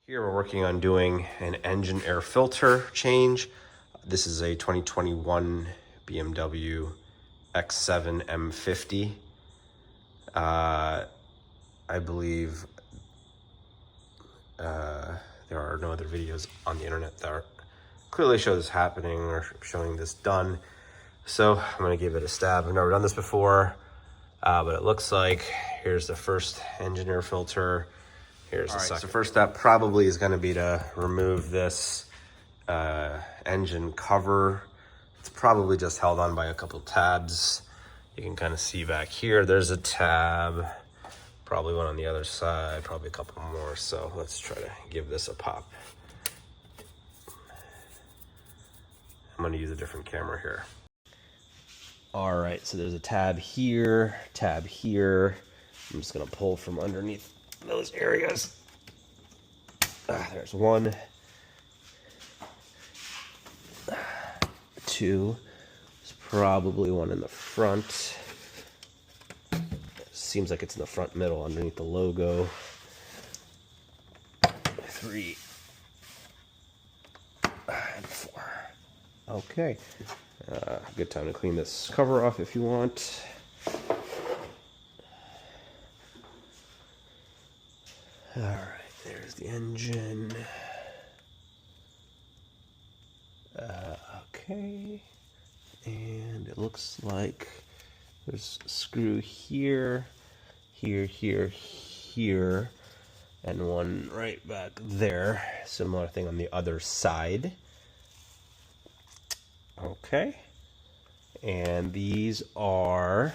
Here we're working on doing an engine air filter change. This is a 2021 BMW X7 M50. I believe there are no other videos on the internet that clearly show this happening or showing this done. So I'm gonna give it a stab. I've never done this before, but it looks like here's the first engine air filter. Here's the second. So first step probably is gonna be to remove this engine cover. It's probably just held on by a couple tabs. You can kind of see back here, there's a tab, probably one on the other side, probably a couple more. So let's try to give this a pop. I'm gonna use a different camera here. All right, so there's a tab here, tab here. I'm just gonna pull from underneath those areas. There's one, two. There's probably one in the front. Seems like it's in the front middle underneath the logo. 3 and 4. Okay. Good time to clean this cover off if you want. All right, there's the engine. Okay, and it looks like there's a screw here, here, here, here, and one right back there. Similar thing on the other side. Okay, and these are,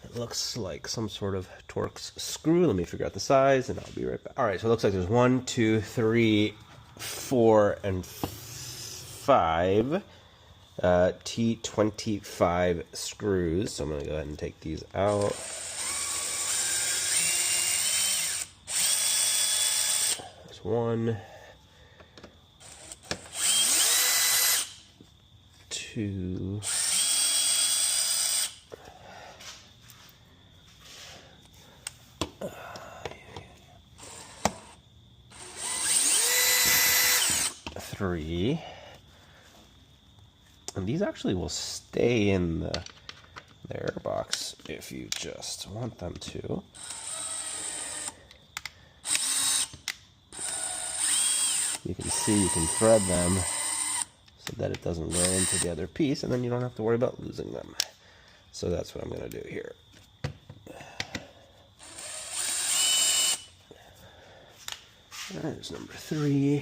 it looks like some sort of Torx screw. Let me figure out the size and I'll be right back. All right, so it looks like there's 1, 2, 3, 4, and 5 T25 screws. So I'm gonna go ahead and take these out. There's 1, 2, 3, and these actually will stay in the air box if you just want them to. You can see you can thread them so that it doesn't go into the other piece, and then you don't have to worry about losing them. So that's what I'm going to do here. There's number 3.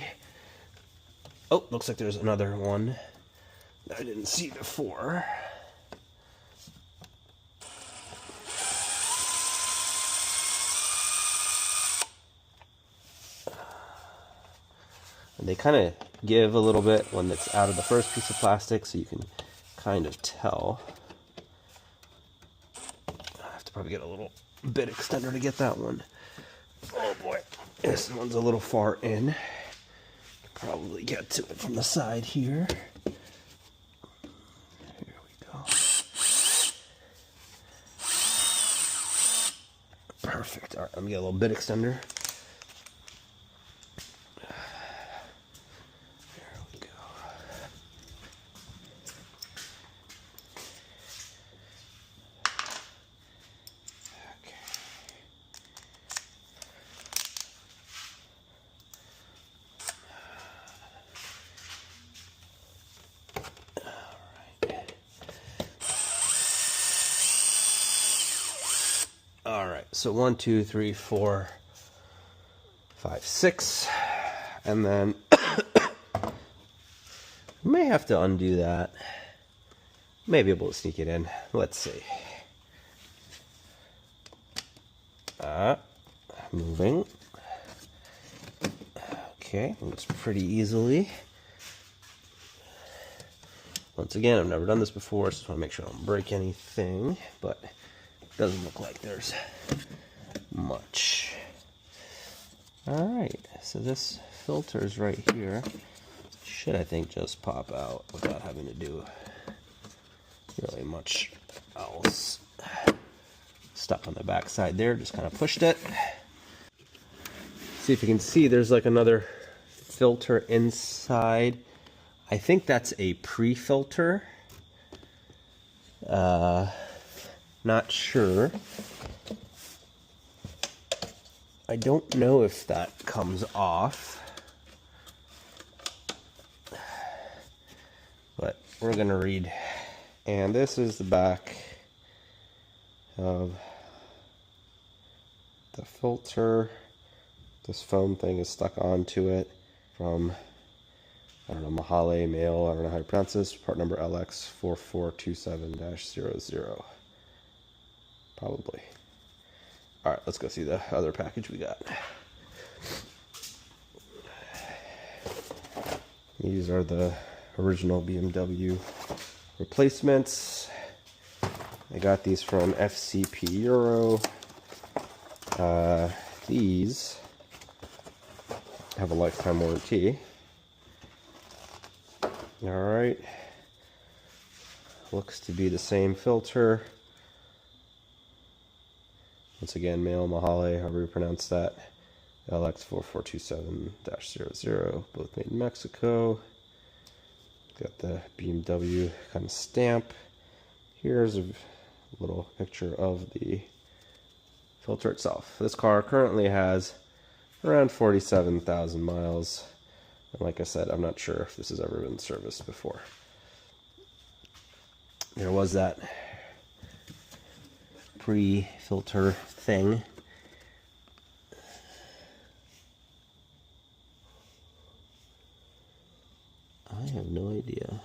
Oh, looks like there's another one that I didn't see before. And they kind of give a little bit when it's out of the first piece of plastic, so you can kind of tell. I have to probably get a little bit extender to get that one. Oh boy, this one's a little far in. Probably get to it from the side here. Here we go. Perfect. All right, let me get a little bit extender. There we go. Okay. All right, so 1, 2, 3, 4, 5, 6, and then may have to undo that. May be able to sneak it in. Let's see. Moving. Okay, moves pretty easily. Once again, I've never done this before, so I just want to make sure I don't break anything, but doesn't look like there's much. All right, so this filter's right here. Should, I think, just pop out without having to do really much else. Stuck on the back side there, just kind of pushed it. See if you can see, there's like another filter inside. I think that's a pre-filter. Not sure. I don't know if that comes off. But we're gonna read. And this is the back of the filter. This foam thing is stuck onto it from, I don't know, Mahale Mail, I don't know how to pronounce this, part number LX4427-00. Probably. Alright, let's go see the other package we got. These are the original BMW replacements. I got these from FCP Euro. These have a lifetime warranty. Alright. Looks to be the same filter. Once again, Mail Mahale, however you pronounce that. LX4427-00, both made in Mexico. Got the BMW kind of stamp. Here's a little picture of the filter itself. This car currently has around 47,000 miles. And like I said, I'm not sure if this has ever been serviced before. There was that pre-filter thing. I have no idea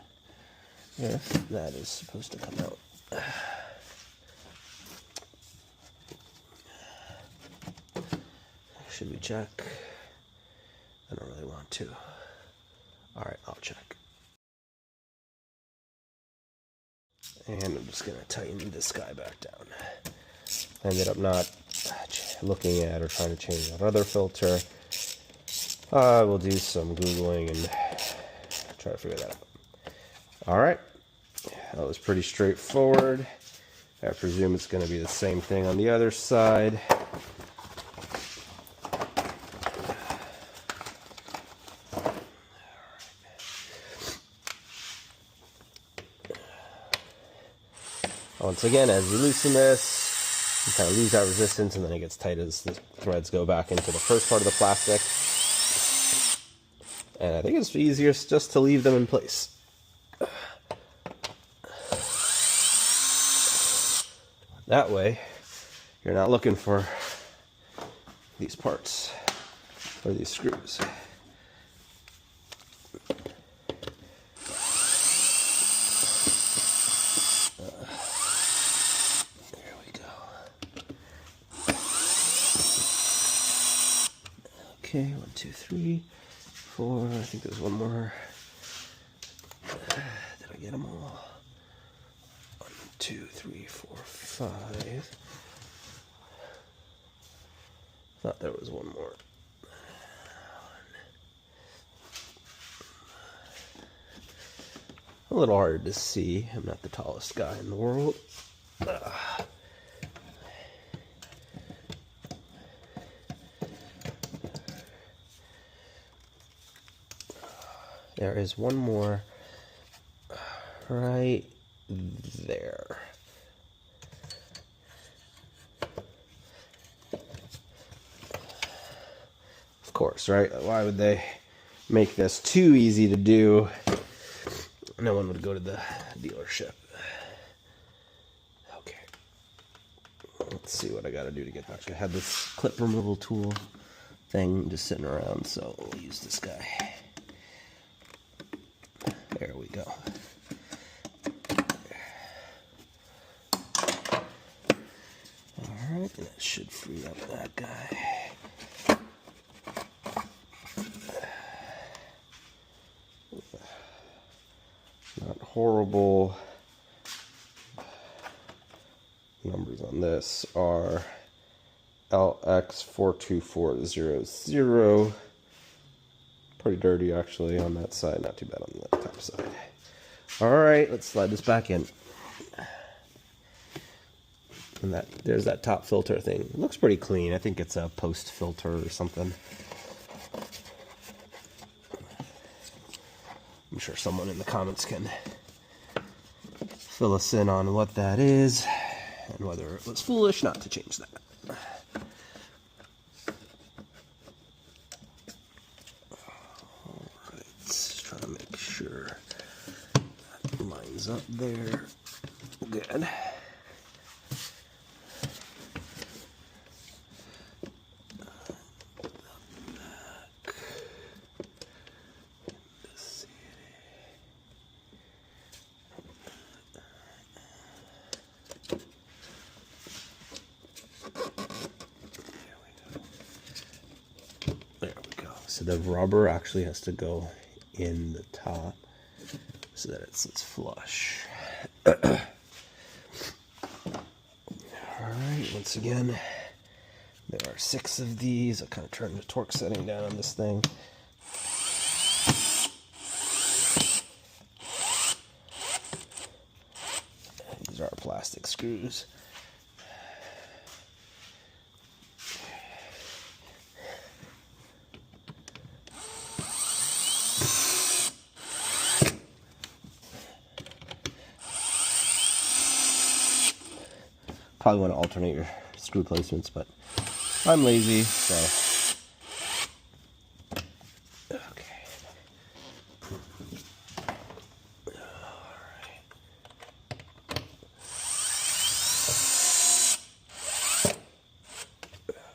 if that is supposed to come out. Should we check? I don't really want to. Alright, I'll check. And I'm just going to tighten this guy back down. I ended up not looking at or trying to change that other filter. I will do some Googling and try to figure that out. Alright, that was pretty straightforward. I presume it's going to be the same thing on the other side. Once again, as you loosen this, you kind of lose that resistance, and then it gets tight as the threads go back into the first part of the plastic. And I think it's easiest just to leave them in place. That way, you're not looking for these parts or these screws. There we go. Okay, 1, 2, 3, 4. I think there's one more. Did I get them all? 1, 2, 3, 4, 5. Thought there was one more. A little hard to see. I'm not the tallest guy in the world. There is one more right there. Of course, right? Why would they make this too easy to do? No one would go to the dealership. Okay. Let's see what I gotta do to get back. I had this clip removal tool thing just sitting around, so we'll use this guy. There we go. Alright, that should free up that guy. Not horrible. Numbers on this are LX42400. Pretty dirty actually on that side, not too bad on the top side. Alright, let's slide this back in. And there's that top filter thing. It looks pretty clean. I think it's a post filter or something. I'm sure someone in the comments can fill us in on what that is and whether it was foolish not to change that. Alright, just trying to make sure that lines up there. Good. So the rubber actually has to go in the top so that it sits flush. Alright, once again, there are 6 of these. I'll kind of turn the torque setting down on this thing. These are our plastic screws. Probably want to alternate your screw placements, but I'm lazy, so okay. Alright.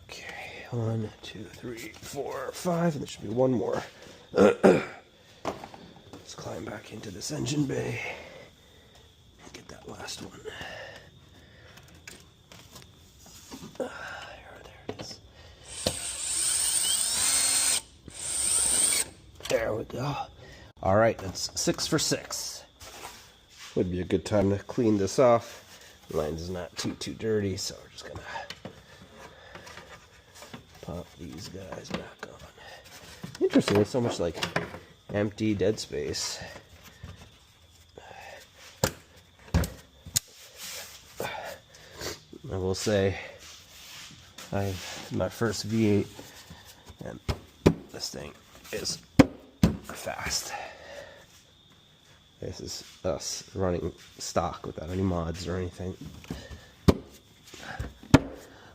Okay, 1, 2, 3, 4, 5, and there should be one more. Let's climb back into this engine bay and get that last one. There it is. There we go. All right, that's 6 for 6. Would be a good time to clean this off. The lines is not too dirty, so we're just gonna pop these guys back on. Interesting, there's so much like empty dead space. I will say, my first V8, and this thing is fast. This is us running stock without any mods or anything.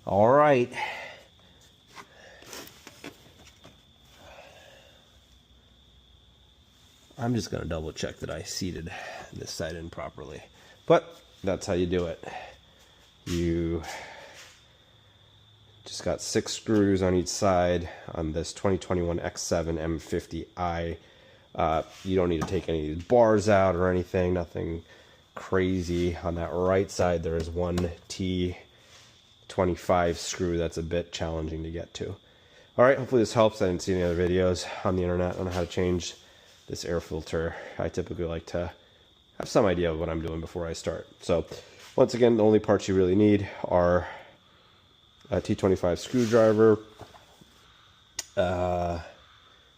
All right. I'm just going to double check that I seated this side in properly. But that's how you do it. You just got 6 screws on each side on this 2021 X7 M50i. You don't need to take any of these bars out or anything, nothing crazy. On that right side, there is one T25 screw that's a bit challenging to get to. All right, hopefully this helps. I didn't see any other videos on the internet on how to change this air filter. I typically like to have some idea of what I'm doing before I start. So once again, the only parts you really need are a T25 screwdriver,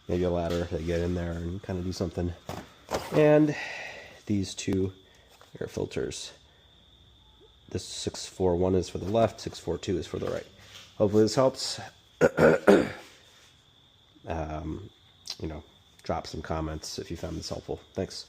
maybe a ladder to get in there and kind of do something, and these 2 air filters. This 641 is for the left, 642 is for the right. Hopefully this helps. You know, drop some comments if you found this helpful. Thanks.